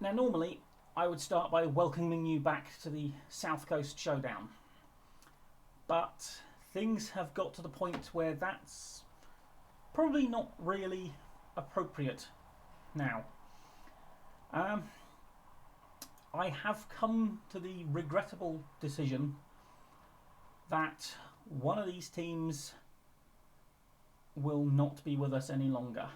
Now, normally I would start by welcoming you back to the South Coast Showdown, but things have got to the point where that's probably not really appropriate now. I have come to the regrettable decision that one of these teams will not be with us any longer.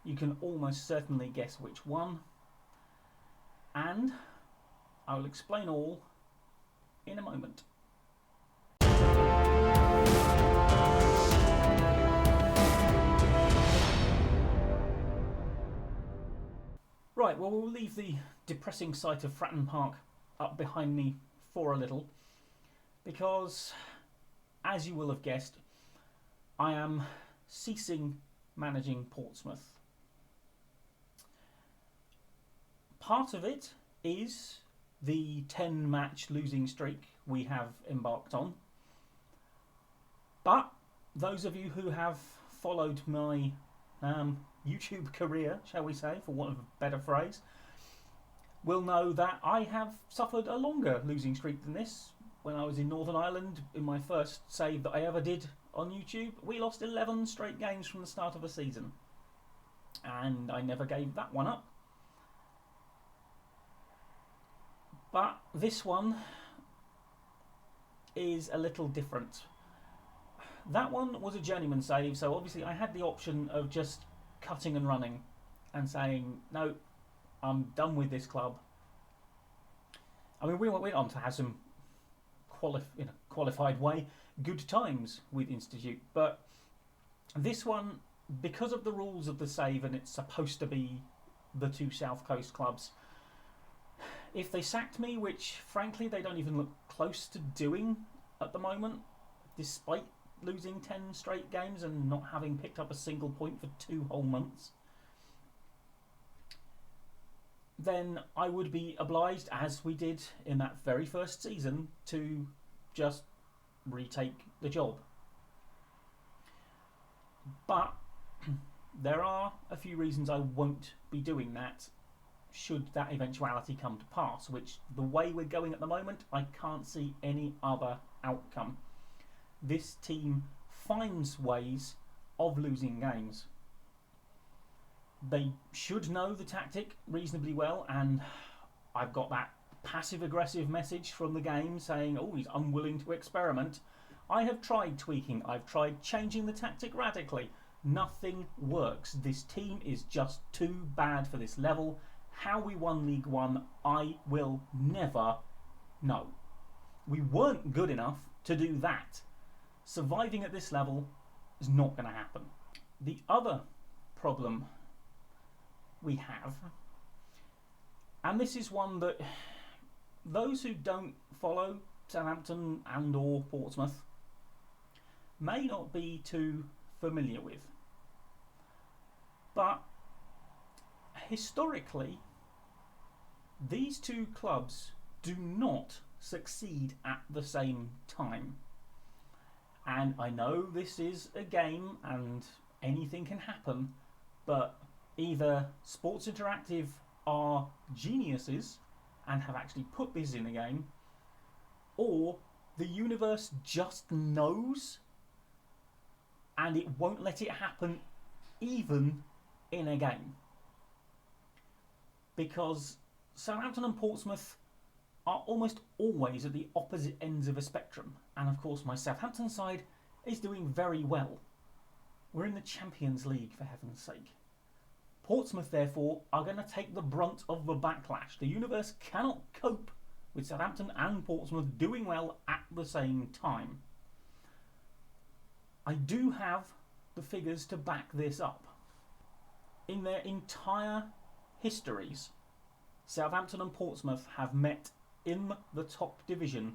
You can almost certainly guess which one, and I will explain all in a moment. Right, well, we'll leave the depressing sight of Fratton Park up behind me for a little, because, as you will have guessed, I am ceasing managing Portsmouth. Part of it is the 10-match losing streak we have embarked on. But those of you who have followed my YouTube career, shall we say, for want of a better phrase, will know that I have suffered a longer losing streak than this. When I was in Northern Ireland, in my first save that I ever did on YouTube, we lost 11 straight games from the start of a season. And I never gave that one up. But this one is a little different. That one was a journeyman save, so obviously I had the option of just cutting and running and saying, no, I'm done with this club. I mean, we went on to have some qualified way good times with Institute, but this one, because of the rules of the save, and it's supposed to be the two South Coast clubs, if they sacked me, which frankly they don't even look close to doing at the moment, despite losing 10 straight games and not having picked up a single point for 2 whole months, then I would be obliged, as we did in that very first season, to just retake the job. But there are a few reasons I won't be doing that should that eventuality come to pass, which, the way we're going at the moment, I can't see any other outcome. This team finds ways of losing games. They should know the tactic reasonably well, and I've got that passive-aggressive message from the game saying, oh, he's unwilling to experiment. I have tried tweaking, I've tried changing the tactic radically. Nothing works. This team is just too bad for this level. How we won League One, I will never know. We weren't good enough to do that. Surviving at this level is not going to happen. The other problem we have, and this is one that those who don't follow Southampton and or Portsmouth may not be too familiar with, but historically these two clubs do not succeed at the same time. And I know this is a game and anything can happen, but either Sports Interactive are geniuses and have actually put this in a game, or the universe just knows and it won't let it happen even in a game. Because Southampton and Portsmouth are almost always at the opposite ends of a spectrum, and of course my Southampton side is doing very well. We're in the Champions League, for heaven's sake. Portsmouth, therefore, are going to take the brunt of the backlash. The universe cannot cope with Southampton and Portsmouth doing well at the same time. I do have the figures to back this up. In their entire histories, Southampton and Portsmouth have met in the top division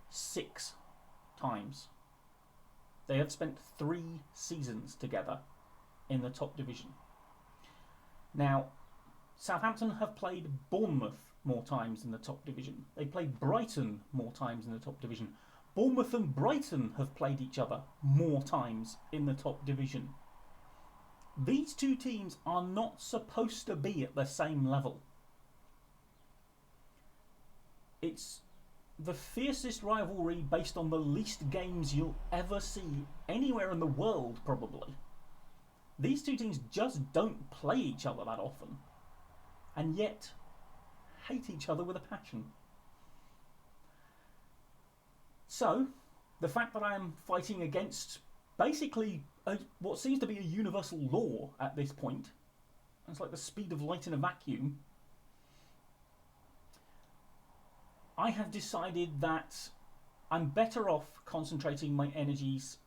6 times. They have spent 3 seasons together in the top division. Now, Southampton have played Bournemouth more times in the top division. They played Brighton more times in the top division. Bournemouth and Brighton have played each other more times in the top division. These two teams are not supposed to be at the same level. It's the fiercest rivalry based on the least games you'll ever see anywhere in the world, probably. These two teams just don't play each other that often, and yet hate each other with a passion. So, the fact that I am fighting against basically what seems to be a universal law at this point, it's like the speed of light in a vacuum, I have decided that I'm better off concentrating my energies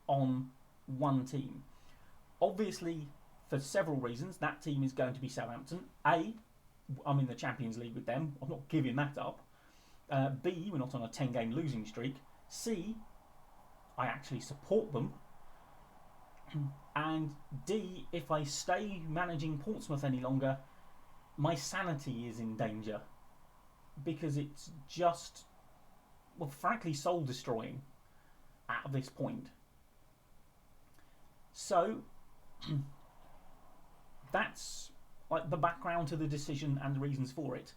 on one team. Obviously, for several reasons, that team is going to be Southampton. A, I'm in the Champions League with them. I'm not giving that up. B, we're not on a 10-game losing streak. C, I actually support them. And D, if I stay managing Portsmouth any longer, my sanity is in danger. Because it's just, well, frankly, soul-destroying at this point. So, that's like the background to the decision and the reasons for it.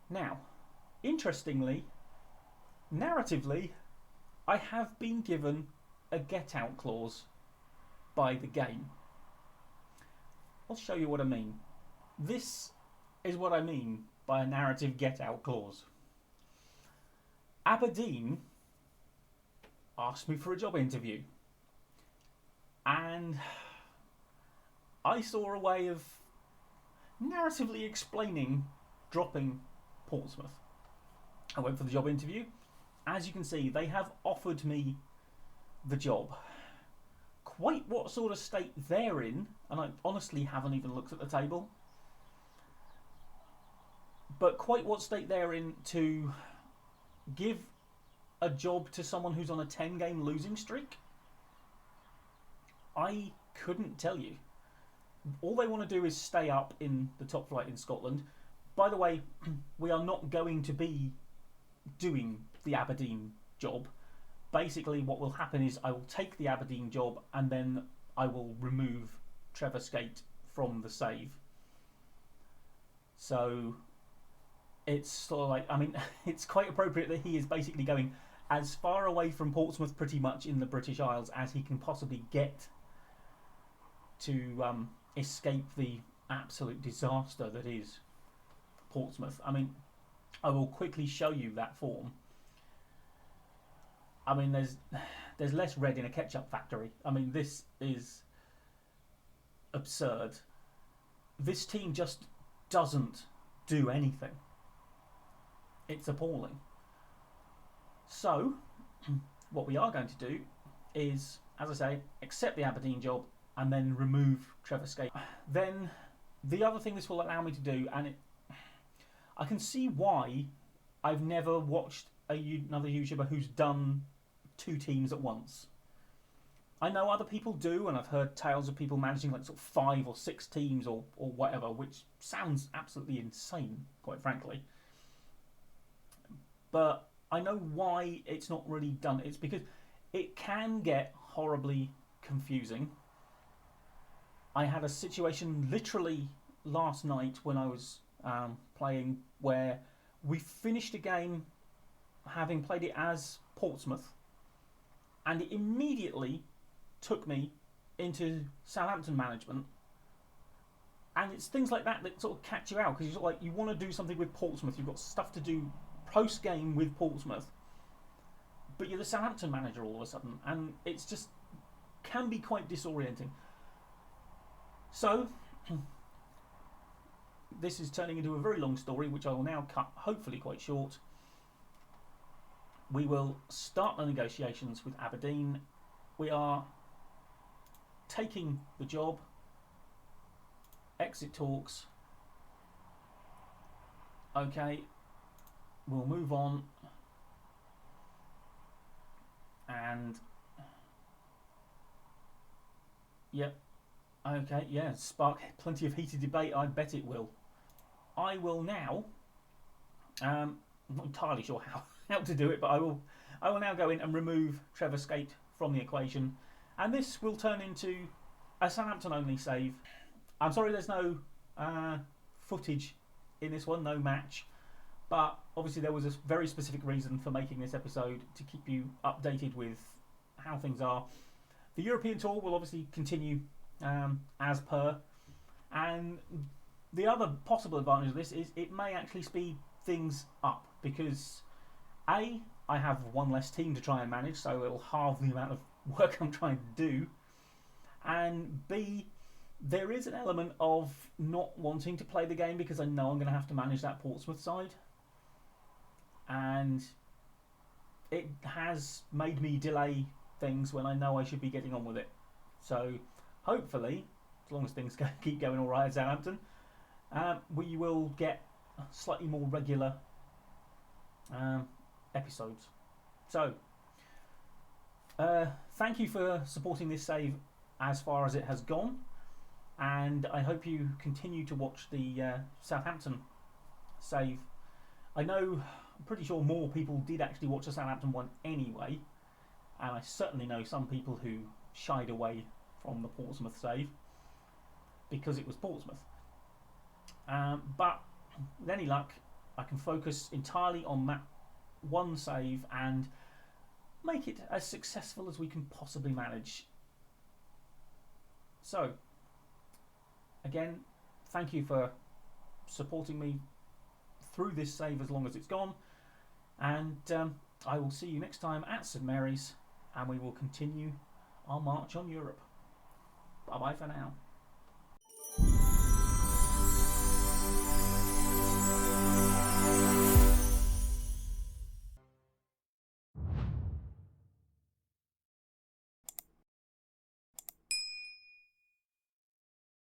Now, interestingly, narratively, I have been given a get-out clause by the game. I'll show you what I mean. This is what I mean by a narrative get-out clause. Aberdeen asked me for a job interview, and I saw a way of narratively explaining dropping Portsmouth. I went for the job interview. As you can see, they have offered me the job. Quite what sort of state they're in, and I honestly haven't even looked at the table, but quite what state they're in to give a job to someone who's on a 10-game losing streak, I couldn't tell you. All they want to do is stay up in the top flight in Scotland. By the way, we are not going to be doing the Aberdeen job. Basically, what will happen is I will take the Aberdeen job and then I will remove Trevor Skate from the save. So it's sort of like, I mean, it's quite appropriate that he is basically going as far away from Portsmouth pretty much in the British Isles as he can possibly get to escape the absolute disaster that is Portsmouth. I mean, I will quickly show you that form. I mean, there's less red in a ketchup factory. I mean, this is absurd. This team just doesn't do anything. It's appalling. So, what we are going to do is, as I say, accept the Aberdeen job and then remove Trevor Skate. Then, the other thing this will allow me to do, and I can see why I've never watched another YouTuber who's done two teams at once. I know other people do, and I've heard tales of people managing like sort of 5 or 6 teams or whatever, which sounds absolutely insane, quite frankly. But I know why it's not really done. It's because it can get horribly confusing. I had a situation literally last night when I was playing where we finished a game having played it as Portsmouth, and it immediately took me into Southampton management. And it's things like that that sort of catch you out, because you're like, you want to do something with Portsmouth, you've got stuff to do post game with Portsmouth, but you're the Southampton manager all of a sudden, and it's just can be quite disorienting. So this is turning into a very long story, which I will now cut hopefully quite short. We will start the negotiations with Aberdeen. We are taking the job. Exit talks. Okay, we'll move on. And yep. Okay, yeah, spark plenty of heated debate, I bet it will. I will now, I'm not entirely sure how to do it, but I will now go in and remove Trevor Skate from the equation, and this will turn into a Southampton only save. I'm sorry there's no footage in this one, no match. But obviously there was a very specific reason for making this episode, to keep you updated with how things are. The European tour will obviously continue as per. And the other possible advantage of this is it may actually speed things up, because A, I have one less team to try and manage, so it'll halve the amount of work I'm trying to do. And B, there is an element of not wanting to play the game because I know I'm going to have to manage that Portsmouth side. And it has made me delay things when I know I should be getting on with it. So hopefully, as long as things keep going all right at Southampton, we will get slightly more regular episodes. So thank you for supporting this save as far as it has gone, and I hope you continue to watch the Southampton save. I know, I'm pretty sure more people did actually watch the Southampton one anyway, and I certainly know some people who shied away from the Portsmouth save because it was Portsmouth. But with any luck, I can focus entirely on that one save and make it as successful as we can possibly manage. So, again, thank you for supporting me through this save as long as it's gone, and I will see you next time at St Mary's, and we will continue our march on Europe. Bye bye for now.